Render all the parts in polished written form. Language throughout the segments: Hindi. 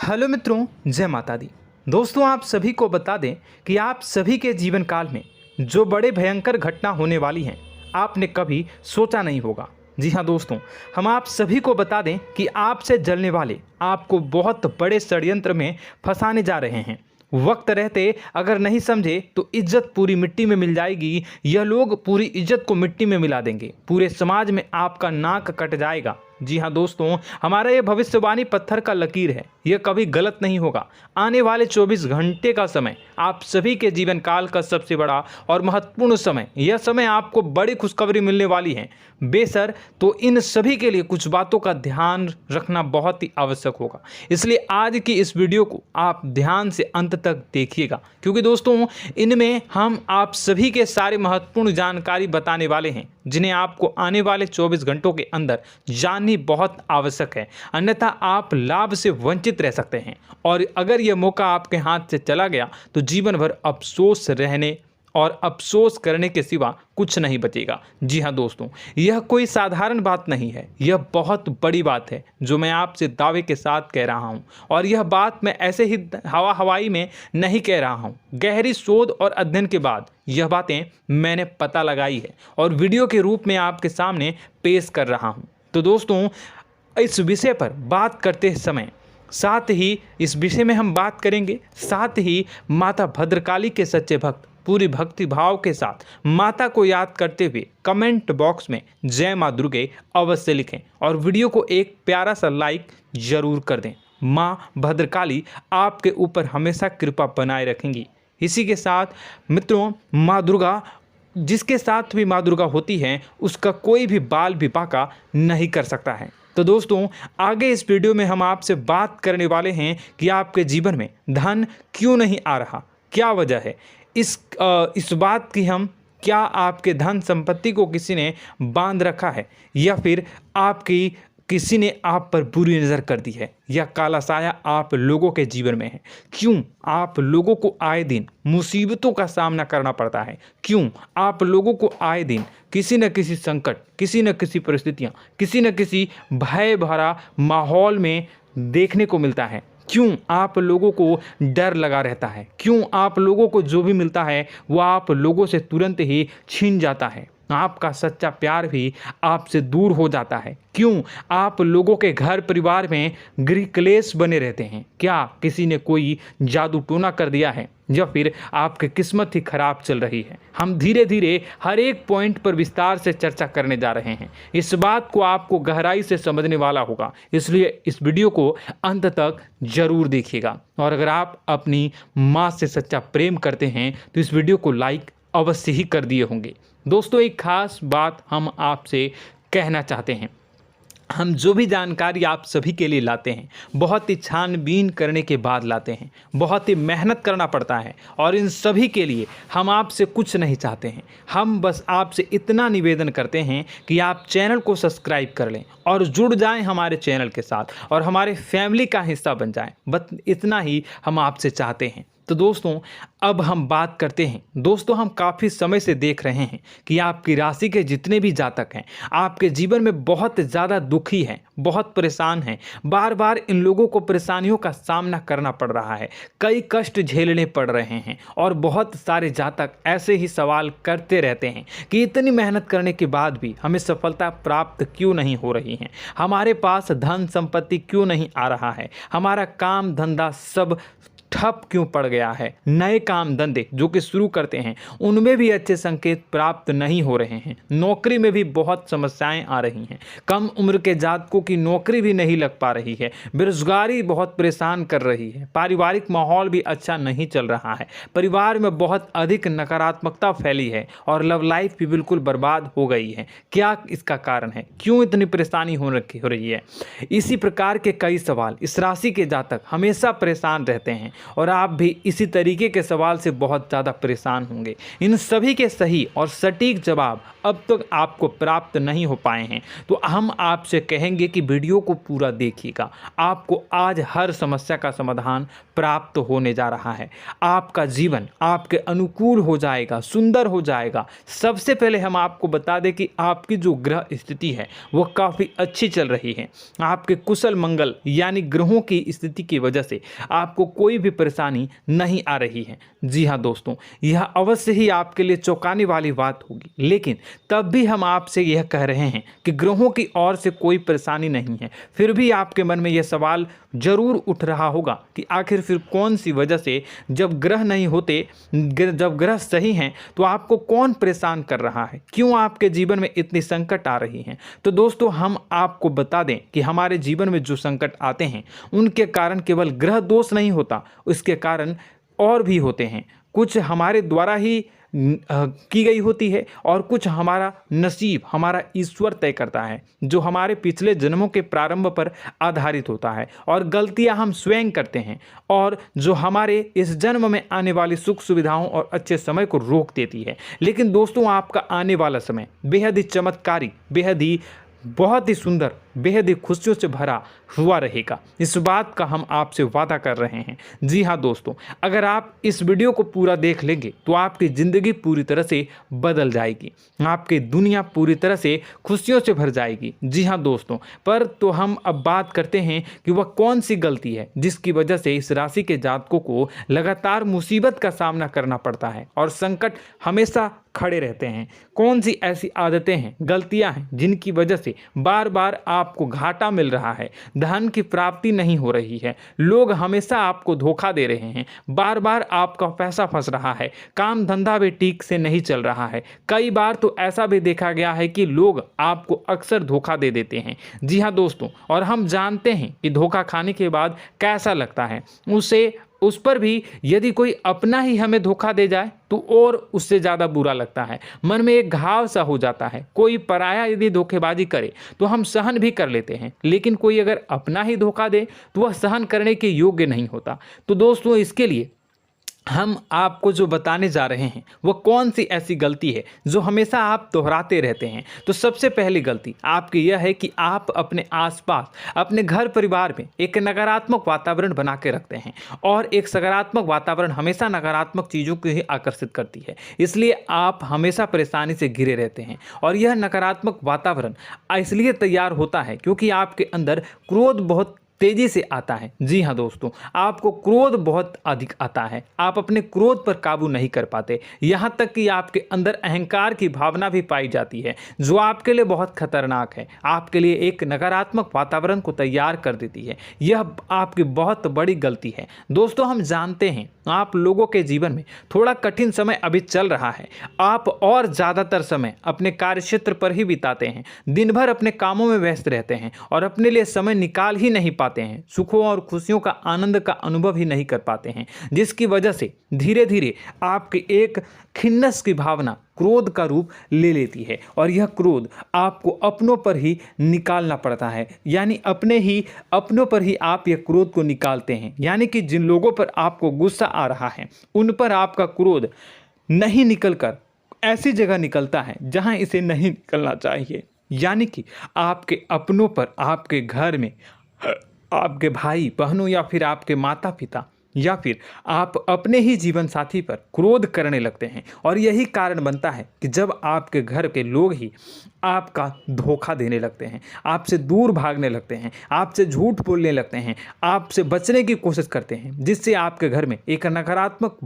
हेलो मित्रों, जय माता दी। दोस्तों, आप सभी को बता दें कि आप सभी के जीवन काल में जो बड़े भयंकर घटना होने वाली हैं, आपने कभी सोचा नहीं होगा। जी हाँ दोस्तों, हम आप सभी को बता दें कि आपसे जलने वाले आपको बहुत बड़े षड्यंत्र में फंसाने जा रहे हैं। वक्त रहते अगर नहीं समझे तो इज्जत पूरी मिट्टी में मिल जाएगी। यह लोग पूरी इज्जत को मिट्टी में मिला देंगे। पूरे समाज में आपका नाक कट जाएगा। जी हाँ दोस्तों, हमारा ये भविष्यवाणी पत्थर का लकीर है, यह कभी गलत नहीं होगा। आने वाले 24 घंटे का समय आप सभी के जीवन काल का सबसे बड़ा और महत्वपूर्ण समय। यह समय आपको बड़ी खुशखबरी मिलने वाली है बेसर, तो इन सभी के लिए कुछ बातों का ध्यान रखना बहुत ही आवश्यक होगा। इसलिए आज की इस वीडियो को आप ध्यान से अंत तक देखिएगा, क्योंकि दोस्तों इनमें हम आप सभी के सारे महत्वपूर्ण जानकारी बताने वाले हैं, जिन्हें आपको आने वाले 24 घंटों के अंदर जाननी बहुत आवश्यक है। अन्यथा आप लाभ से वंचित रह सकते हैं, और अगर यह मौका आपके हाथ से चला गया तो जीवन भर अफसोस रहने और अफसोस करने के सिवा कुछ नहीं बचेगा। जी हाँ दोस्तों, यह कोई साधारण बात नहीं है, यह बहुत बड़ी बात है जो मैं आपसे दावे के साथ कह रहा हूँ। और यह बात मैं ऐसे ही हवाई में नहीं कह रहा हूँ। गहरी शोध और अध्ययन के बाद यह बातें मैंने पता लगाई है और वीडियो के रूप में आपके सामने पेश कर रहा हूँ। तो दोस्तों, इस विषय पर बात करते समय साथ ही इस विषय में हम बात करेंगे, साथ ही माता भद्रकाली के सच्चे भक्त पूरी भक्ति भाव के साथ माता को याद करते हुए कमेंट बॉक्स में जय माँ दुर्गे अवश्य लिखें और वीडियो को एक प्यारा सा लाइक जरूर कर दें। माँ भद्रकाली आपके ऊपर हमेशा कृपा बनाए रखेंगी। इसी के साथ मित्रों, माँ दुर्गा, जिसके साथ भी माँ दुर्गा होती हैं, उसका कोई भी बाल भी बांका नहीं कर सकता है। तो दोस्तों, आगे इस वीडियो में हम आपसे बात करने वाले हैं कि आपके जीवन में धन क्यों नहीं आ रहा, क्या वजह है इस बात की। हम क्या आपके धन संपत्ति को किसी ने बांध रखा है, या फिर आपकी किसी ने आप पर बुरी नज़र कर दी है, या काला साया आप लोगों के जीवन में है। क्यों आप लोगों को आए दिन मुसीबतों का सामना करना पड़ता है, क्यों आप लोगों को आए दिन किसी न किसी संकट, किसी न किसी परिस्थितियाँ, किसी न किसी भय भरा माहौल में देखने को मिलता है, क्यों आप लोगों को डर लगा रहता है, क्यों आप लोगों को जो भी मिलता है वो आप लोगों से तुरंत ही छीन जाता है, आपका सच्चा प्यार भी आपसे दूर हो जाता है, क्यों आप लोगों के घर परिवार में गृह क्लेश बने रहते हैं। क्या किसी ने कोई जादू टोना कर दिया है, या फिर आपकी किस्मत ही खराब चल रही है। हम धीरे धीरे हर एक पॉइंट पर विस्तार से चर्चा करने जा रहे हैं। इस बात को आपको गहराई से समझने वाला होगा, इसलिए इस वीडियो को अंत तक जरूर देखिएगा। और अगर आप अपनी माँ से सच्चा प्रेम करते हैं तो इस वीडियो को लाइक अवश्य ही कर दिए होंगे। दोस्तों, एक खास बात हम आपसे कहना चाहते हैं। हम जो भी जानकारी आप सभी के लिए लाते हैं, बहुत ही छानबीन करने के बाद लाते हैं, बहुत ही मेहनत करना पड़ता है, और इन सभी के लिए हम आपसे कुछ नहीं चाहते हैं। हम बस आपसे इतना निवेदन करते हैं कि आप चैनल को सब्सक्राइब कर लें और जुड़ जाएं हमारे चैनल के साथ और हमारे फैमिली का हिस्सा बन जाएं। बस इतना ही हम आपसे चाहते हैं। तो दोस्तों, अब हम बात करते हैं। दोस्तों, हम काफ़ी समय से देख रहे हैं कि आपकी राशि के जितने भी जातक हैं, आपके जीवन में बहुत ज़्यादा दुखी हैं, बहुत परेशान हैं। बार बार इन लोगों को परेशानियों का सामना करना पड़ रहा है, कई कष्ट झेलने पड़ रहे हैं, और बहुत सारे जातक ऐसे ही सवाल करते रहते हैं कि इतनी मेहनत करने के बाद भी हमें सफलता प्राप्त क्यों नहीं हो रही है, हमारे पास धन संपत्ति क्यों नहीं आ रहा है, हमारा काम धंधा सब ठप क्यों पड़ गया है, नए काम धंधे जो कि शुरू करते हैं उनमें भी अच्छे संकेत प्राप्त नहीं हो रहे हैं, नौकरी में भी बहुत समस्याएं आ रही हैं, कम उम्र के जातकों की नौकरी भी नहीं लग पा रही है, बेरोजगारी बहुत परेशान कर रही है, पारिवारिक माहौल भी अच्छा नहीं चल रहा है, परिवार में बहुत अधिक नकारात्मकता फैली है, और लव लाइफ भी बिल्कुल बर्बाद हो गई है। क्या इसका कारण है, क्यों इतनी परेशानी हो रही है? इसी प्रकार के कई सवाल इस राशि के जातक हमेशा परेशान रहते हैं, और आप भी इसी तरीके के सवाल से बहुत ज़्यादा परेशान होंगे। इन सभी के सही और सटीक जवाब अब तक आपको प्राप्त नहीं हो पाए हैं, तो हम आपसे कहेंगे कि वीडियो को पूरा देखिएगा। आपको आज हर समस्या का समाधान प्राप्त होने जा रहा है। आपका जीवन आपके अनुकूल हो जाएगा, सुंदर हो जाएगा। सबसे पहले हम आपको बता दें कि आपकी जो ग्रह स्थिति है वो काफ़ी अच्छी चल रही है। आपके कुशल मंगल यानी ग्रहों की स्थिति की वजह से आपको कोई भी परेशानी नहीं आ रही है। जी हाँ दोस्तों, यह अवश्य ही आपके लिए चौंकाने वाली बात होगी, लेकिन तब भी हम आपसे यह कह रहे हैं कि ग्रहों की ओर से कोई परेशानी नहीं है। फिर भी आपके मन में यह सवाल जरूर उठ रहा होगा कि आखिर फिर कौन सी वजह से, जब ग्रह नहीं होते, जब ग्रह सही हैं, तो आपको कौन परेशान कर रहा है, क्यों आपके जीवन में इतनी संकट आ रही हैं। तो दोस्तों, हम आपको बता दें कि हमारे जीवन में जो संकट आते हैं उनके कारण केवल ग्रह दोष नहीं होता, उसके कारण और भी होते हैं। कुछ हमारे द्वारा ही की गई होती है और कुछ हमारा नसीब, हमारा ईश्वर तय करता है, जो हमारे पिछले जन्मों के प्रारंभ पर आधारित होता है। और गलतियां हम स्वयं करते हैं और जो हमारे इस जन्म में आने वाली सुख सुविधाओं और अच्छे समय को रोक देती है। लेकिन दोस्तों, आपका आने वाला समय बेहद ही चमत्कारी, बेहद ही बहुत ही सुंदर, बेहद ही खुशियों से भरा हुआ रहेगा। इस बात का हम आपसे वादा कर रहे हैं। जी हाँ दोस्तों, अगर आप इस वीडियो को पूरा देख लेंगे तो आपकी ज़िंदगी पूरी तरह से बदल जाएगी, आपकी दुनिया पूरी तरह से खुशियों से भर जाएगी। जी हाँ दोस्तों, पर तो हम अब बात करते हैं कि वह कौन सी गलती है जिसकी वजह से इस राशि के जातकों को लगातार मुसीबत का सामना करना पड़ता है और संकट हमेशा खड़े रहते हैं। कौन सी ऐसी आदतें हैं, गलतियां हैं जिनकी वजह से बार बार आपको घाटा मिल रहा है, धन की प्राप्ति नहीं हो रही है, लोग हमेशा आपको धोखा दे रहे हैं, बार बार आपका पैसा फंस रहा है, काम धंधा भी ठीक से नहीं चल रहा है। कई बार तो ऐसा भी देखा गया है कि लोग आपको अक्सर धोखा दे देते हैं। जी हाँ दोस्तों, और हम जानते हैं कि धोखा खाने के बाद कैसा लगता है। उस पर भी यदि कोई अपना ही हमें धोखा दे जाए तो और उससे ज़्यादा बुरा लगता है, मन में एक घाव सा हो जाता है। कोई पराया यदि धोखेबाजी करे तो हम सहन भी कर लेते हैं, लेकिन कोई अगर अपना ही धोखा दे तो वह सहन करने के योग्य नहीं होता। तो दोस्तों, इसके लिए हम आपको जो बताने जा रहे हैं वो कौन सी ऐसी गलती है जो हमेशा आप दोहराते रहते हैं। तो सबसे पहली गलती आपकी यह है कि आप अपने आसपास, अपने घर परिवार में एक नकारात्मक वातावरण बना के रखते हैं, और एक सकारात्मक वातावरण हमेशा नकारात्मक चीज़ों को ही आकर्षित करती है। इसलिए आप हमेशा परेशानी से घिरे रहते हैं, और यह नकारात्मक वातावरण इसलिए तैयार होता है क्योंकि आपके अंदर क्रोध बहुत तेजी से आता है। जी हाँ दोस्तों, आपको क्रोध बहुत अधिक आता है, आप अपने क्रोध पर काबू नहीं कर पाते, यहाँ तक कि आपके अंदर अहंकार की भावना भी पाई जाती है, जो आपके लिए बहुत खतरनाक है, आपके लिए एक नकारात्मक वातावरण को तैयार कर देती है। यह आपकी बहुत बड़ी गलती है। दोस्तों, हम जानते हैं आप लोगों के जीवन में थोड़ा कठिन समय अभी चल रहा है। आप और ज़्यादातर समय अपने कार्यक्षेत्र पर ही बिताते हैं, दिन भर अपने कामों में व्यस्त रहते हैं और अपने लिए समय निकाल ही नहीं पाते हैं, सुखों और खुशियों का आनंद का अनुभव ही नहीं कर पाते हैं, जिसकी वजह से धीरे धीरे आपकी एक खिन्नस की भावना क्रोध का रूप ले लेती है, और यह क्रोध आपको अपनों पर ही निकालना पड़ता है। यानी अपनों पर ही आप यह क्रोध को निकालते हैं। यानी कि जिन लोगों पर आपको गुस्सा आ रहा है उन पर आपका क्रोध नहीं निकलकर ऐसी जगह निकलता है जहां इसे नहीं निकलना चाहिए। यानी कि आपके अपनों पर, आपके घर में, आपके भाई बहनों या फिर आपके माता पिता या फिर आप अपने ही जीवन साथी पर क्रोध करने लगते हैं, और यही कारण बनता है कि जब आपके घर के लोग ही आपका धोखा देने लगते हैं, आपसे दूर भागने लगते हैं, आपसे झूठ बोलने लगते हैं, आपसे बचने की कोशिश करते हैं, जिससे आपके घर में एक नकारात्मक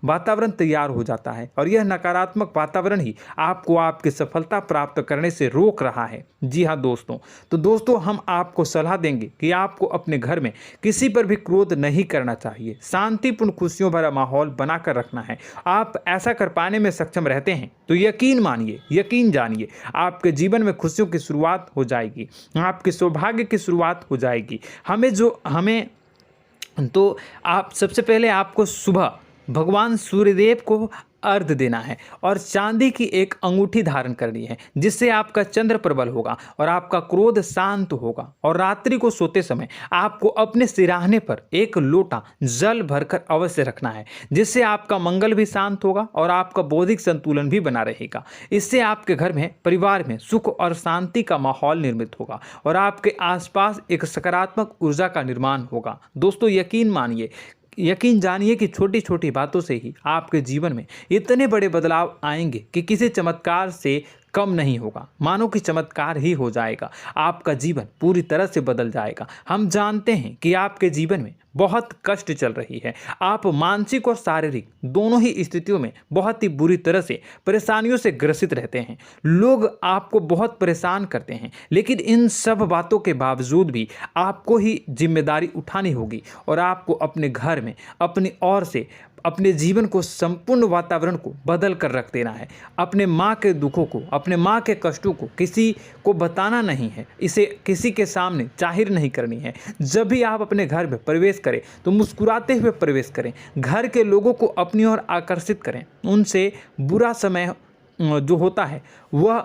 वातावरण तैयार हो जाता है, और यह नकारात्मक वातावरण ही आपको आपकी सफलता प्राप्त करने से रोक रहा है। जी हाँ दोस्तों, तो दोस्तों, हम आपको सलाह देंगे कि आपको अपने घर में किसी पर भी क्रोध नहीं करना चाहिए, शांतिपूर्ण खुशियों भरा माहौल बनाकर रखना है। आप ऐसा कर पाने में सक्षम रहते हैं तो यकीन मानिए, यकीन जानिए, आपके जीवन में खुशियों की शुरुआत हो जाएगी, आपके सौभाग्य की शुरुआत हो जाएगी। आप सबसे पहले आपको सुबह भगवान सूर्यदेव को अर्घ्य देना है और चांदी की एक अंगूठी धारण करनी है, जिससे आपका चंद्र प्रबल होगा और आपका क्रोध शांत होगा। और रात्रि को सोते समय आपको अपने सिरहाने पर एक लोटा जल भरकर अवश्य रखना है, जिससे आपका मंगल भी शांत होगा और आपका बौद्धिक संतुलन भी बना रहेगा। इससे आपके घर में, परिवार में सुख और शांति का माहौल निर्मित होगा और आपके आसपास एक सकारात्मक ऊर्जा का निर्माण होगा। दोस्तों, यकीन जानिए कि छोटी छोटी बातों से ही आपके जीवन में इतने बड़े बदलाव आएंगे कि किसी चमत्कार से कम नहीं होगा। मानो कि चमत्कार ही हो जाएगा, आपका जीवन पूरी तरह से बदल जाएगा। हम जानते हैं कि आपके जीवन में बहुत कष्ट चल रही है, आप मानसिक और शारीरिक दोनों ही स्थितियों में बहुत ही बुरी तरह से परेशानियों से ग्रसित रहते हैं। लोग आपको बहुत परेशान करते हैं, लेकिन इन सब बातों के बावजूद भी आपको ही जिम्मेदारी उठानी होगी और आपको अपने घर में अपनी ओर से अपने जीवन को, संपूर्ण वातावरण को बदल कर रख देना है। अपने माँ के दुखों को, अपने माँ के कष्टों को किसी को बताना नहीं है, इसे किसी के सामने जाहिर नहीं करनी है। जब भी आप अपने घर में प्रवेश करें तो मुस्कुराते हुए प्रवेश करें, घर के लोगों को अपनी ओर आकर्षित करें। उनसे बुरा समय जो होता है वह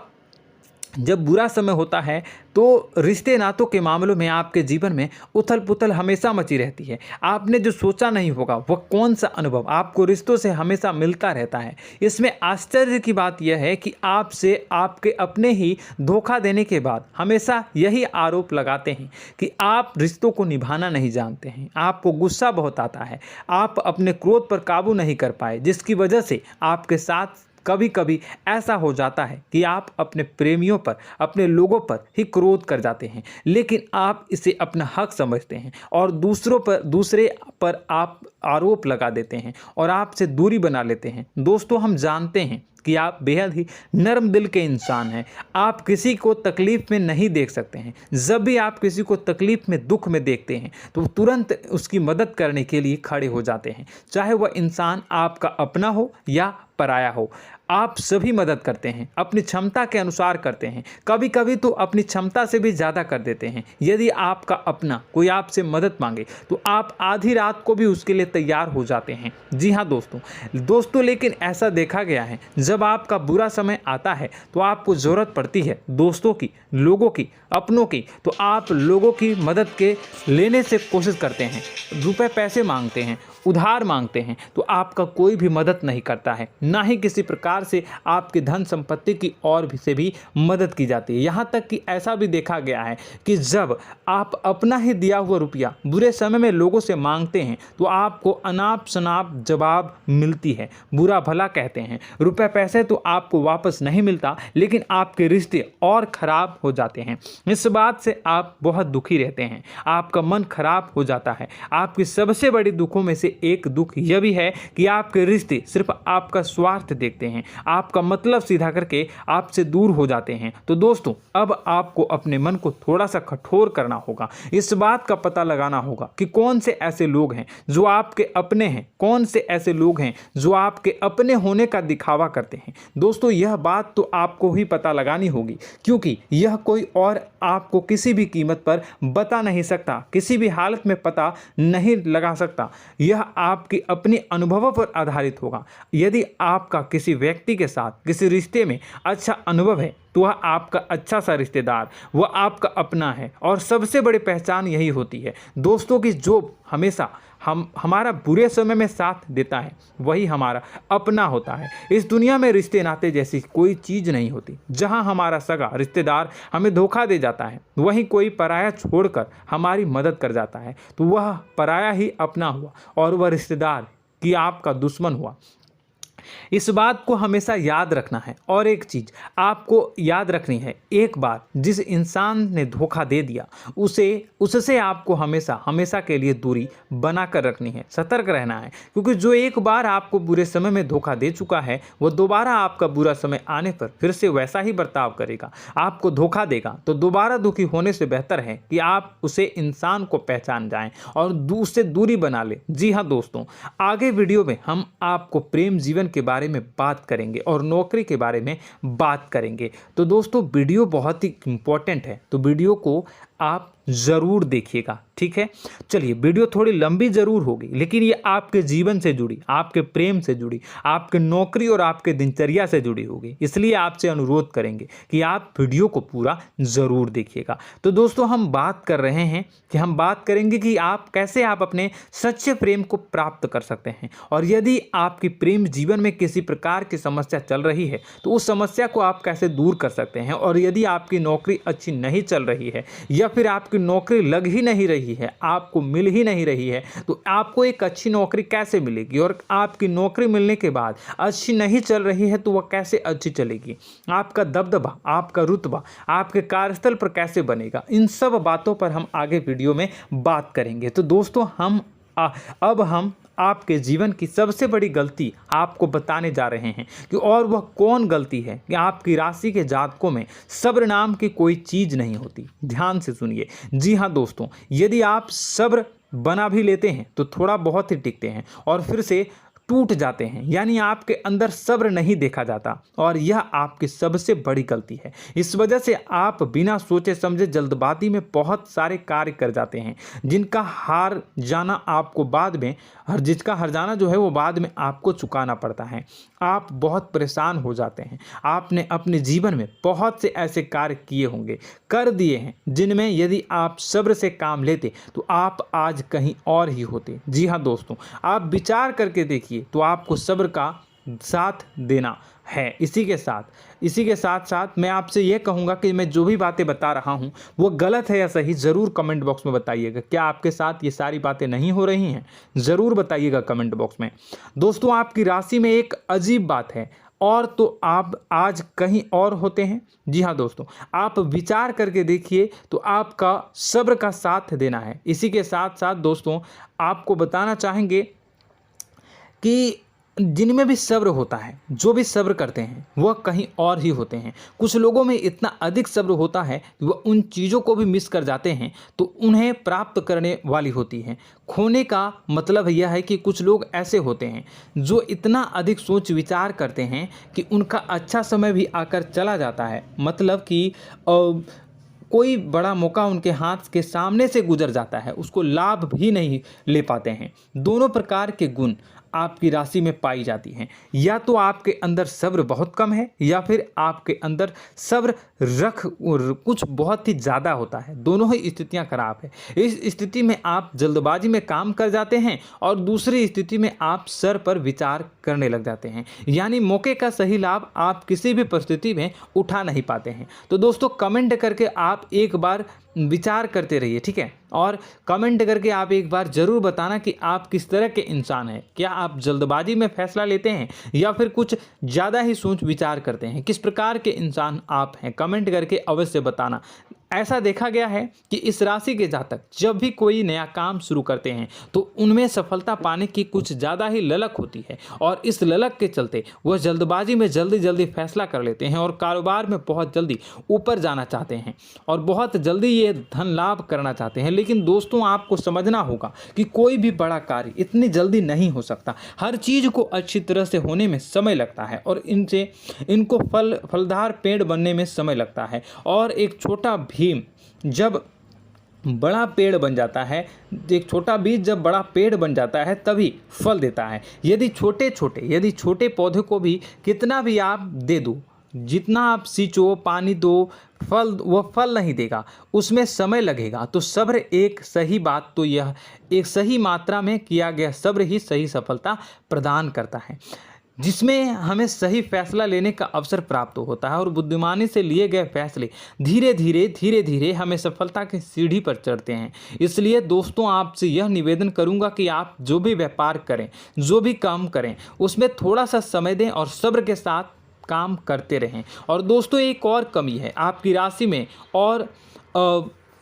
जब बुरा समय होता है तो रिश्ते नातों के मामलों में आपके जीवन में उथल पुथल हमेशा मची रहती है। आपने जो सोचा नहीं होगा वह कौन सा अनुभव आपको रिश्तों से हमेशा मिलता रहता है। इसमें आश्चर्य की बात यह है कि आपसे आपके अपने ही धोखा देने के बाद हमेशा यही आरोप लगाते हैं कि आप रिश्तों को निभाना नहीं जानते हैं, आपको गुस्सा बहुत आता है, आप अपने क्रोध पर काबू नहीं कर पाए, जिसकी वजह से आपके साथ कभी कभी ऐसा हो जाता है कि आप अपने प्रेमियों पर, अपने लोगों पर ही क्रोध कर जाते हैं, लेकिन आप इसे अपना हक समझते हैं और दूसरे पर आप आरोप लगा देते हैं और आपसे दूरी बना लेते हैं। दोस्तों, हम जानते हैं कि आप बेहद ही नर्म दिल के इंसान हैं। आप किसी को तकलीफ में नहीं देख सकते हैं। जब भी आप किसी को तकलीफ में, दुख में देखते हैं तो तुरंत उसकी मदद करने के लिए खड़े हो जाते हैं, चाहे वह इंसान आपका अपना हो या पराया हो। आप सभी मदद करते हैं, अपनी क्षमता के अनुसार करते हैं, कभी कभी तो अपनी क्षमता से भी ज़्यादा कर देते हैं। यदि आपका अपना कोई आपसे मदद मांगे तो आप आधी रात को भी उसके लिए तैयार हो जाते हैं। जी हाँ दोस्तों, लेकिन ऐसा देखा गया है, जब आपका बुरा समय आता है तो आपको ज़रूरत पड़ती है दोस्तों की, लोगों की, अपनों की, तो आप लोगों की मदद के लेने से कोशिश करते हैं, रुपए पैसे मांगते हैं, उधार मांगते हैं, तो आपका कोई भी मदद नहीं करता है, ना ही किसी प्रकार से आपकी धन संपत्ति की ओर से भी मदद की जाती है। यहाँ तक कि ऐसा भी देखा गया है कि जब आप अपना ही दिया हुआ रुपया बुरे समय में लोगों से मांगते हैं तो आपको अनाप शनाप जवाब मिलती है, बुरा भला कहते हैं। रुपए पैसे तो आपको वापस नहीं मिलता, लेकिन आपके रिश्ते और खराब हो जाते हैं। इस बात से आप बहुत दुखी रहते हैं, आपका मन खराब हो जाता है। आपकी सबसे बड़ी दुखों में से एक दुख यह भी है कि आपके रिश्ते सिर्फ आपका स्वार्थ देखते हैं, आपका मतलब सीधा करके आपसे दूर हो जाते हैं। तो दोस्तों, अब आपको अपने मन को थोड़ा सा कठोर करना होगा, इस बात का पता लगाना होगा कि कौन से ऐसे लोग हैं जो आपके अपने हैं, कौन से ऐसे लोग हैं जो आपके अपने होने का दिखावा करते हैं। दोस्तों, यह बात तो आपको ही पता लगानी होगी, क्योंकि यह कोई और आपको किसी भी कीमत पर बता नहीं सकता, किसी भी हालत में पता नहीं लगा सकता। यह आपके अपने अनुभवों पर आधारित होगा। यदि आपका किसी व्यक्ति के साथ किसी रिश्ते में अच्छा अनुभव है तो वह आपका अच्छा सा रिश्तेदार, वह आपका अपना है। और सबसे बड़ी पहचान यही होती है दोस्तों की जो हमेशा हमारा बुरे समय में साथ देता है वही हमारा अपना होता है। इस दुनिया में रिश्ते नाते जैसी कोई चीज़ नहीं होती। जहां हमारा सगा रिश्तेदार हमें धोखा दे जाता है, वहीं कोई पराया छोड़कर हमारी मदद कर जाता है, तो वह पराया ही अपना हुआ और वह रिश्तेदार की आपका दुश्मन हुआ। इस बात को हमेशा याद रखना है। और एक चीज़ आपको याद रखनी है, एक बार जिस इंसान ने धोखा दे दिया उससे आपको हमेशा के लिए दूरी बना कर रखनी है, सतर्क रहना है। क्योंकि जो एक बार आपको बुरे समय में धोखा दे चुका है वो दोबारा आपका बुरा समय आने पर फिर से वैसा ही बर्ताव करेगा, आपको धोखा देगा। तो दोबारा दुखी होने से बेहतर है कि आप उसे इंसान को पहचान जाएं और उससे दूरी बना लें। जी हाँ दोस्तों, आगे वीडियो में हम आपको प्रेम जीवन के बारे में बात करेंगे और नौकरी के बारे में बात करेंगे। तो दोस्तों, वीडियो बहुत ही इम्पोर्टेंट है, तो वीडियो को आप ज़रूर देखिएगा, ठीक है। चलिए, वीडियो थोड़ी लंबी ज़रूर होगी, लेकिन ये आपके जीवन से जुड़ी, आपके प्रेम से जुड़ी, आपके नौकरी और आपके दिनचर्या से जुड़ी होगी, इसलिए आपसे अनुरोध करेंगे कि आप वीडियो को पूरा ज़रूर देखिएगा। तो दोस्तों, हम बात कर रहे हैं कि हम बात करेंगे कि आप कैसे आप अपने सच्चे प्रेम को प्राप्त कर सकते हैं, और यदि आपकी प्रेम जीवन में किसी प्रकार की समस्या चल रही है तो उस समस्या को आप कैसे दूर कर सकते हैं, और यदि आपकी नौकरी अच्छी नहीं चल रही है या फिर आपकी नौकरी लग ही नहीं रही है, आपको मिल ही नहीं रही है, तो आपको एक अच्छी नौकरी कैसे मिलेगी, और आपकी नौकरी मिलने के बाद अच्छी नहीं चल रही है तो वह कैसे अच्छी चलेगी, आपका दबदबा, आपका रुतबा आपके कार्यस्थल पर कैसे बनेगा, इन सब बातों पर हम आगे वीडियो में बात करेंगे। तो दोस्तों, अब हम आपके जीवन की सबसे बड़ी गलती आपको बताने जा रहे हैं कि और वह कौन गलती है कि आपकी राशि के जातकों में सब्र नाम की कोई चीज़ नहीं होती। ध्यान से सुनिए। जी हाँ दोस्तों, यदि आप सब्र बना भी लेते हैं तो थोड़ा बहुत ही टिकते हैं और फिर से टूट जाते हैं, यानी आपके अंदर सब्र नहीं देखा जाता, और यह आपकी सबसे बड़ी गलती है। इस वजह से आप बिना सोचे समझे जल्दबाजी में बहुत सारे कार्य कर जाते हैं, जिसका हार जाना जो है वो बाद में आपको चुकाना पड़ता है। आप बहुत परेशान हो जाते हैं। आपने अपने जीवन में बहुत से ऐसे कार्य किए होंगे, कर दिए हैं, जिनमें यदि आप सब्र से काम लेते तो आप आज कहीं और ही होते। जी हाँ दोस्तों, आप विचार करके देखिए तो आपको सब्र का साथ देना है। इसी के साथ साथ मैं आपसे यह कहूँगा कि मैं जो भी बातें बता रहा हूँ वो गलत है या सही, ज़रूर कमेंट बॉक्स में बताइएगा। क्या आपके साथ ये सारी बातें नहीं हो रही हैं, ज़रूर बताइएगा कमेंट बॉक्स में। दोस्तों, आपकी राशि में एक अजीब बात है, और तो आप आज कहीं और होते हैं। जी हाँ दोस्तों, आप विचार करके देखिए तो आपका सब्र का साथ देना है। इसी के साथ साथ दोस्तों, आपको बताना चाहेंगे कि जिनमें भी सब्र होता है, जो भी सब्र करते हैं वह कहीं और ही होते हैं। कुछ लोगों में इतना अधिक सब्र होता है कि वह उन चीज़ों को भी मिस कर जाते हैं तो उन्हें प्राप्त करने वाली होती हैं। खोने का मतलब यह है कि कुछ लोग ऐसे होते हैं जो इतना अधिक सोच विचार करते हैं कि उनका अच्छा समय भी आकर चला जाता है, मतलब कि कोई बड़ा मौका उनके हाथ के सामने से गुजर जाता है, उसको लाभ भी नहीं ले पाते हैं। दोनों प्रकार के गुण आपकी राशि में पाई जाती हैं। या तो आपके अंदर सब्र बहुत कम है, या फिर आपके अंदर सब्र कुछ बहुत ही ज़्यादा होता है। दोनों ही स्थितियां खराब है। इस स्थिति में आप जल्दबाजी में काम कर जाते हैं, और दूसरी स्थिति में आप सर पर विचार करने लग जाते हैं, यानी मौके का सही लाभ आप किसी भी परिस्थिति में उठा नहीं पाते हैं। तो दोस्तों, कमेंट करके आप एक बार विचार करते रहिए, ठीक है, और कमेंट करके आप एक बार ज़रूर बताना कि आप किस तरह के इंसान हैं। क्या आप जल्दबाजी में फैसला लेते हैं या फिर कुछ ज़्यादा ही सोच विचार करते हैं? किस प्रकार के इंसान आप हैं, कमेंट करके अवश्य बताना। ऐसा देखा गया है कि इस राशि के जातक जब भी कोई नया काम शुरू करते हैं तो उनमें सफलता पाने की कुछ ज़्यादा ही ललक होती है, और इस ललक के चलते वह जल्दबाजी में जल्दी फैसला कर लेते हैं और कारोबार में बहुत जल्दी ऊपर जाना चाहते हैं और बहुत जल्दी ये धन लाभ करना चाहते हैं। लेकिन दोस्तों, आपको समझना होगा कि कोई भी बड़ा कार्य इतनी जल्दी नहीं हो सकता। हर चीज़ को अच्छी तरह से होने में समय लगता है, और इनको फलदार पेड़ बनने में समय लगता है। और एक छोटा भीम जब बड़ा पेड़ बन जाता है, एक छोटा बीज जब बड़ा पेड़ बन जाता है तभी फल देता है। यदि छोटे पौधे को भी कितना भी आप दे दो, जितना आप सींचो, पानी दो, वह फल नहीं देगा, उसमें समय लगेगा। तो सब्र एक सही मात्रा में किया गया सब्र ही सही सफलता प्रदान करता है, जिसमें हमें सही फैसला लेने का अवसर प्राप्त होता है, और बुद्धिमानी से लिए गए फैसले धीरे धीरे हमें सफलता की सीढ़ी पर चढ़ते हैं। इसलिए दोस्तों, आपसे यह निवेदन करूंगा कि आप जो भी व्यापार करें, जो भी काम करें, उसमें थोड़ा सा समय दें और सब्र के साथ काम करते रहें। और दोस्तों, एक और कमी है आपकी राशि में, और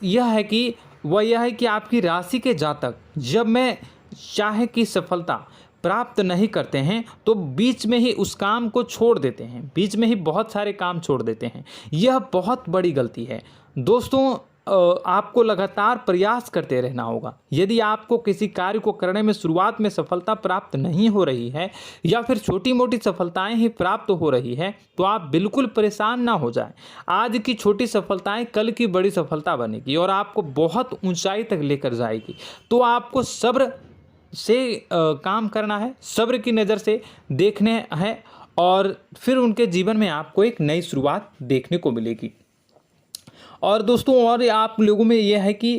यह है कि आपकी राशि के जातक जब में चाहे कि सफलता प्राप्त नहीं करते हैं तो बीच में ही उस काम को छोड़ देते हैं, बीच में ही बहुत सारे काम छोड़ देते हैं। यह बहुत बड़ी गलती है दोस्तों। आपको लगातार प्रयास करते रहना होगा। यदि आपको किसी कार्य को करने में शुरुआत में सफलता प्राप्त नहीं हो रही है या फिर छोटी मोटी सफलताएं ही प्राप्त हो रही है तो आप बिल्कुल परेशान ना हो जाएं। आज की छोटी सफलताएं कल की बड़ी सफलता बनेगी और आपको बहुत ऊंचाई तक लेकर जाएगी। तो आपको सब्र से काम करना है, सब्र की नज़र से देखने हैं और फिर उनके जीवन में आपको एक नई शुरुआत देखने को मिलेगी। और दोस्तों और आप लोगों में यह है कि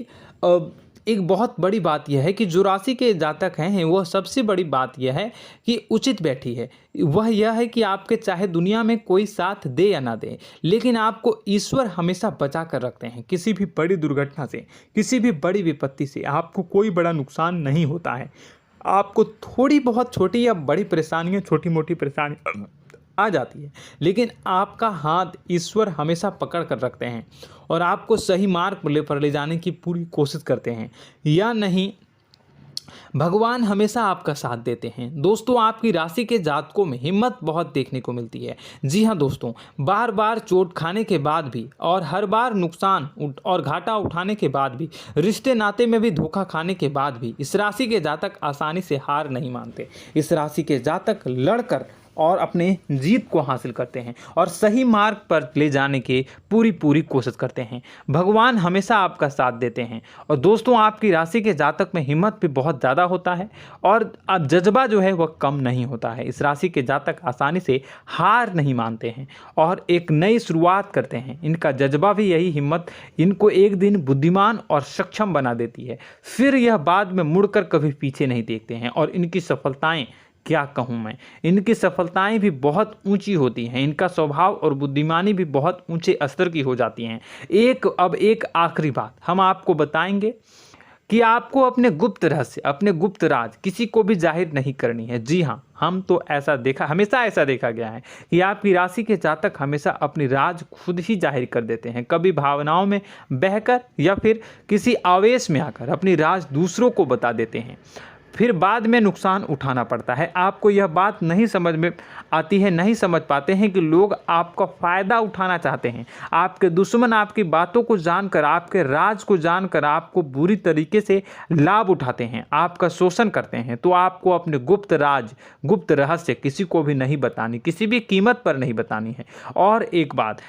एक बहुत बड़ी बात यह है कि जो राशि के जातक हैं वह सबसे बड़ी बात यह है कि उचित बैठी है। वह यह है कि आपके चाहे दुनिया में कोई साथ दे या ना दे, लेकिन आपको ईश्वर हमेशा बचा कर रखते हैं। किसी भी बड़ी दुर्घटना से, किसी भी बड़ी विपत्ति से आपको कोई बड़ा नुकसान नहीं होता है। आपको थोड़ी बहुत छोटी या बड़ी परेशानियाँ, छोटी मोटी परेशानी आ जाती है, लेकिन आपका हाथ ईश्वर हमेशा पकड़ कर रखते हैं और आपको सही मार्ग पर ले जाने की पूरी कोशिश करते हैं। या नहीं, भगवान हमेशा आपका साथ देते हैं। दोस्तों आपकी राशि के जातकों में हिम्मत बहुत देखने को मिलती है। जी हाँ दोस्तों, बार बार चोट खाने के बाद भी और हर बार नुकसान और घाटा उठाने के बाद भी, रिश्ते नाते में भी धोखा खाने के बाद भी इस राशि के जातक आसानी से हार नहीं मानते। इस राशि के जातक लड़कर और अपने जीत को हासिल करते हैं और सही मार्ग पर ले जाने की पूरी कोशिश करते हैं। भगवान हमेशा आपका साथ देते हैं। और दोस्तों आपकी राशि के जातक में हिम्मत भी बहुत ज़्यादा होता है और अब जज्बा जो है वह कम नहीं होता है। इस राशि के जातक आसानी से हार नहीं मानते हैं और एक नई शुरुआत करते हैं। इनका जज्बा भी, यही हिम्मत इनको एक दिन बुद्धिमान और सक्षम बना देती है। फिर यह बाद में मुड़कर कभी पीछे नहीं देखते हैं और इनकी सफलताएं, क्या कहूँ मैं, इनकी सफलताएं भी बहुत ऊंची होती हैं। इनका स्वभाव और बुद्धिमानी भी बहुत ऊंचे स्तर की हो जाती हैं। अब एक आखिरी बात हम आपको बताएंगे कि आपको अपने गुप्त रहस्य, अपने गुप्त राज किसी को भी जाहिर नहीं करनी है। जी हाँ, हम तो हमेशा ऐसा देखा गया है कि आपकी राशि के जातक हमेशा अपनी राज खुद ही जाहिर कर देते हैं। कभी भावनाओं में बहकर या फिर किसी आवेश में आकर अपनी राज दूसरों को बता देते हैं, फिर बाद में नुकसान उठाना पड़ता है। आपको यह बात नहीं समझ में आती है, नहीं समझ पाते हैं कि लोग आपका फ़ायदा उठाना चाहते हैं। आपके दुश्मन आपकी बातों को जानकर, आपके राज को जानकर आपको बुरी तरीके से लाभ उठाते हैं, आपका शोषण करते हैं। तो आपको अपने गुप्त राज, गुप्त रहस्य किसी को भी नहीं बतानी, किसी भी कीमत पर नहीं बतानी है। और एक बात,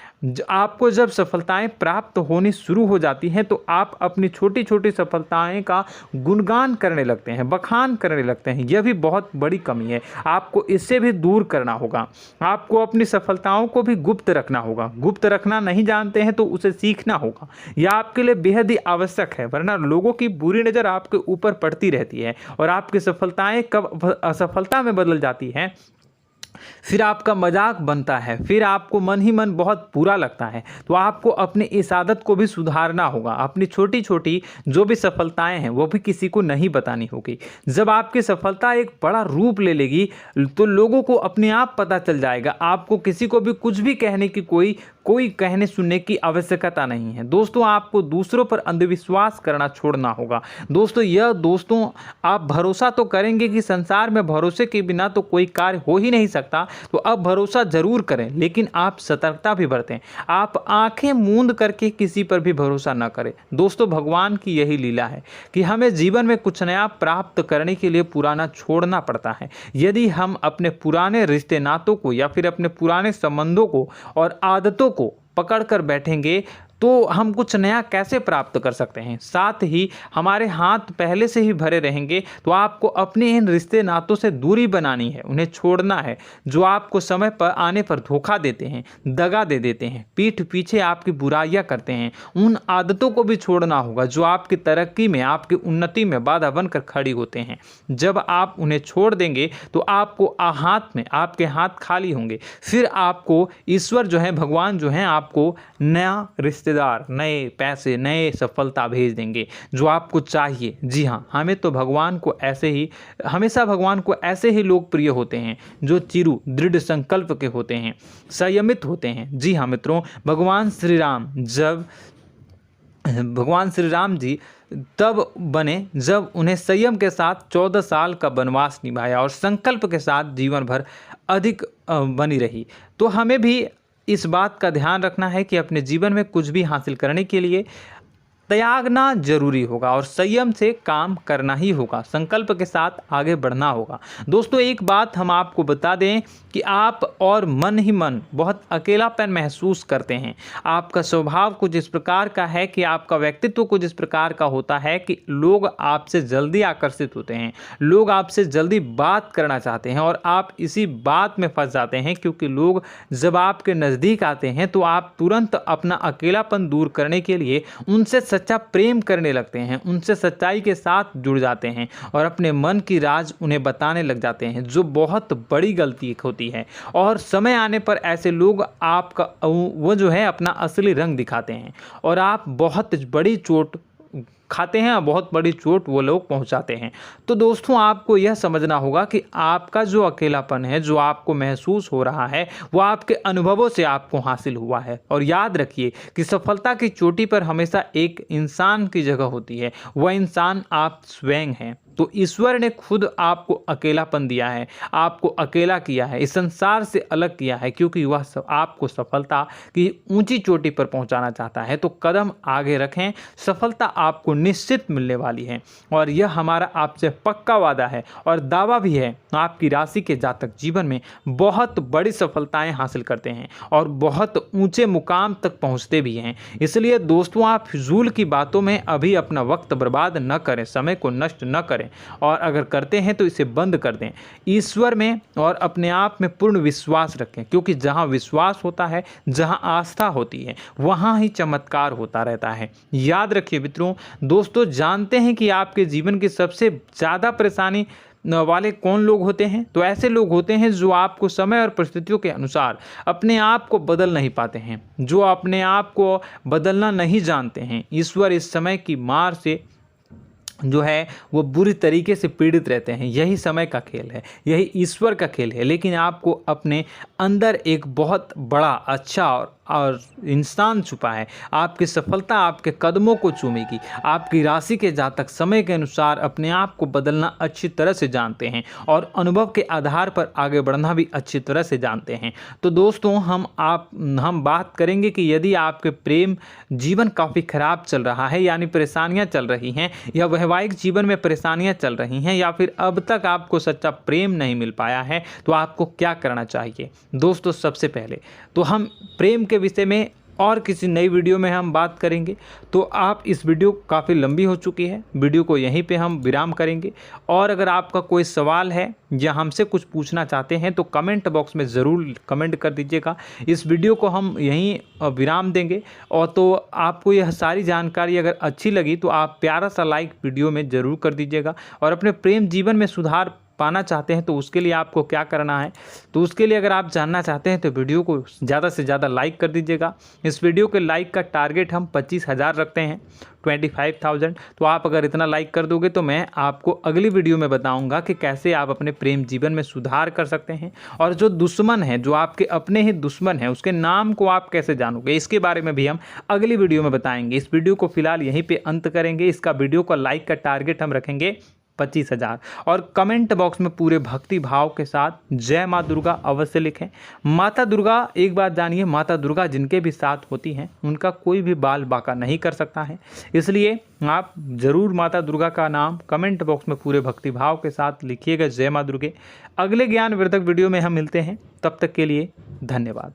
आपको जब सफलताएं प्राप्त होनी शुरू हो जाती हैं तो आप अपनी छोटी छोटी सफलताएं का गुणगान करने लगते हैं, बखान करने लगते हैं। यह भी बहुत बड़ी कमी है, आपको इससे भी दूर करना होगा। आपको अपनी सफलताओं को भी गुप्त रखना होगा। गुप्त रखना नहीं जानते हैं तो उसे सीखना होगा। यह आपके लिए बेहद ही आवश्यक है, वरना लोगों की बुरी नज़र आपके ऊपर पड़ती रहती है और आपकी सफलताएं कब असफलता में बदल जाती हैं, फिर आपका मजाक बनता है, फिर आपको मन ही मन बहुत बुरा लगता है। तो आपको अपनी इस आदत को भी सुधारना होगा। अपनी छोटी छोटी जो भी सफलताएं हैं वो भी किसी को नहीं बतानी होगी। जब आपकी सफलता एक बड़ा रूप ले लेगी तो लोगों को अपने आप पता चल जाएगा। आपको किसी को भी कुछ भी कहने की कोई कहने सुनने की आवश्यकता नहीं है। दोस्तों आपको दूसरों पर अंधविश्वास करना छोड़ना होगा। दोस्तों आप भरोसा तो करेंगे कि संसार में भरोसे के बिना तो कोई कार्य हो ही नहीं सकता, तो अब भरोसा जरूर करें, लेकिन आप सतर्कता भी बरतें। आप आंखें मूंद करके किसी पर भी भरोसा न करें। दोस्तों भगवान की यही लीला है कि हमें जीवन में कुछ नया प्राप्त करने के लिए पुराना छोड़ना पड़ता है। यदि हम अपने पुराने रिश्ते नातों को या फिर अपने पुराने संबंधों को और आदतों को पकड़ कर बैठेंगे तो हम कुछ नया कैसे प्राप्त कर सकते हैं। साथ ही हमारे हाथ पहले से ही भरे रहेंगे। तो आपको अपने इन रिश्ते नातों से दूरी बनानी है, उन्हें छोड़ना है जो आपको समय पर आने पर धोखा देते हैं, दगा दे देते हैं, पीठ पीछे आपकी बुराइयां करते हैं। उन आदतों को भी छोड़ना होगा जो आपकी तरक्की में, आपकी उन्नति में बाधा बनकर खड़ी होते हैं। जब आप उन्हें छोड़ देंगे तो आपके हाथ खाली होंगे। फिर आपको ईश्वर जो है, भगवान जो है, आपको नया रिश्तेदार, नए पैसे, नए सफलता भेज देंगे जो आपको चाहिए। जी हाँ, हमेशा भगवान को ऐसे ही लोग प्रिय होते हैं जो चिरु दृढ़ संकल्प के होते हैं, संयमित होते हैं। जी हाँ मित्रों, भगवान श्री राम जी तब बने जब उन्हें संयम के साथ 14 साल का वनवास निभाया और संकल्प के साथ जीवन भर अधिक बनी रही। तो हमें भी इस बात का ध्यान रखना है कि अपने जीवन में कुछ भी हासिल करने के लिए त्यागना जरूरी होगा और संयम से काम करना ही होगा, संकल्प के साथ आगे बढ़ना होगा। दोस्तों एक बात हम आपको बता दें कि आप और मन ही मन बहुत अकेलापन महसूस करते हैं। आपका स्वभाव कुछ इस प्रकार का है कि आपका व्यक्तित्व कुछ इस प्रकार का होता है कि लोग आपसे जल्दी आकर्षित होते हैं, लोग आपसे जल्दी बात करना चाहते हैं और आप इसी बात में फंस जाते हैं, क्योंकि लोग जब आपके नज़दीक आते हैं तो आप तुरंत अपना अकेलापन दूर करने के लिए उनसे सच्चा प्रेम करने लगते हैं, उनसे सच्चाई के साथ जुड़ जाते हैं और अपने मन की राज उन्हें बताने लग जाते हैं, जो बहुत बड़ी गलती होती है। और समय आने पर ऐसे लोग आपका वो जो है अपना असली रंग दिखाते हैं और आप बहुत बड़ी चोट खाते हैं, बहुत बड़ी चोट वो लोग पहुंचाते हैं। तो दोस्तों आपको यह समझना होगा कि आपका जो अकेलापन है, जो आपको महसूस हो रहा है, वो आपके अनुभवों से आपको हासिल हुआ है। और याद रखिए कि सफलता की चोटी पर हमेशा एक इंसान की जगह होती है, वह इंसान आप स्वयं हैं। तो ईश्वर ने खुद आपको अकेलापन दिया है, आपको अकेला किया है, इस संसार से अलग किया है, क्योंकि वह आपको सफलता की ऊंची चोटी पर पहुंचाना चाहता है। तो कदम आगे रखें, सफलता आपको निश्चित मिलने वाली है और यह हमारा आपसे पक्का वादा है और दावा भी है। आपकी राशि के जातक जीवन में बहुत बड़ी सफलताएं हासिल करते हैं और बहुत ऊंचे मुकाम तक पहुंचते भी हैं। इसलिए दोस्तों आप फिजूल की बातों में अभी अपना वक्त बर्बाद न करें, समय को नष्ट न करें और अगर करते हैं तो इसे बंद कर दें। ईश्वर में और अपने आप में पूर्ण विश्वास रखें, क्योंकि जहां विश्वास होता है, जहां आस्था होती है, वहां ही चमत्कार होता रहता है। याद रखिए मित्रों, दोस्तों जानते हैं कि आपके जीवन की सबसे ज़्यादा परेशानी वाले कौन लोग होते हैं? तो ऐसे लोग होते हैं जो आपको समय और परिस्थितियों के अनुसार अपने आप को बदल नहीं पाते हैं, जो अपने आप को बदलना नहीं जानते हैं। ईश्वर इस समय की मार से जो है वो बुरी तरीके से पीड़ित रहते हैं। यही समय का खेल है, यही ईश्वर का खेल है। लेकिन आपको अपने अंदर एक बहुत बड़ा अच्छा और इंसान छुपा है। आपकी सफलता आपके कदमों को चूमेगी। आपकी राशि के जातक समय के अनुसार अपने आप को बदलना अच्छी तरह से जानते हैं और अनुभव के आधार पर आगे बढ़ना भी अच्छी तरह से जानते हैं। तो दोस्तों हम बात करेंगे कि यदि आपके प्रेम जीवन काफ़ी खराब चल रहा है, यानी परेशानियां चल रही हैं, या वैवाहिक जीवन में परेशानियां चल रही हैं, या फिर अब तक आपको सच्चा प्रेम नहीं मिल पाया है, तो आपको क्या करना चाहिए? दोस्तों सबसे पहले तो हम प्रेम के विषय में और किसी नई वीडियो में हम बात करेंगे। तो आप इस वीडियो काफ़ी लंबी हो चुकी है, वीडियो को यहीं पे हम विराम करेंगे। और अगर आपका कोई सवाल है या हमसे कुछ पूछना चाहते हैं तो कमेंट बॉक्स में ज़रूर कमेंट कर दीजिएगा। इस वीडियो को हम यहीं विराम देंगे। और तो आपको यह सारी जानकारी अगर अच्छी लगी तो आप प्यारा सा लाइक वीडियो में ज़रूर कर दीजिएगा। और अपने प्रेम जीवन में सुधार पाना चाहते हैं तो उसके लिए आपको क्या करना है, तो उसके लिए अगर आप जानना चाहते हैं तो वीडियो को ज़्यादा से ज़्यादा लाइक कर दीजिएगा। इस वीडियो के लाइक का टारगेट हम 25,000 रखते हैं, 25,000। तो आप अगर इतना लाइक कर दोगे तो मैं आपको अगली वीडियो में बताऊंगा कि कैसे आप अपने प्रेम जीवन में सुधार कर सकते हैं। और जो दुश्मन है, जो आपके अपने ही दुश्मन है, उसके नाम को आप कैसे जानोगे, इसके बारे में भी हम अगली वीडियो में बताएंगे। इस वीडियो को फिलहाल यहीं पे अंत करेंगे। इसका वीडियो का लाइक का टारगेट हम रखेंगे 25,000। और कमेंट बॉक्स में पूरे भक्ति भाव के साथ जय माँ दुर्गा अवश्य लिखें। माता दुर्गा, एक बात जानिए, माता दुर्गा जिनके भी साथ होती हैं उनका कोई भी बाल बाका नहीं कर सकता है। इसलिए आप ज़रूर माता दुर्गा का नाम कमेंट बॉक्स में पूरे भक्ति भाव के साथ लिखिएगा, जय माँ दुर्गे। अगले ज्ञानवर्धक वीडियो में हम मिलते हैं, तब तक के लिए धन्यवाद।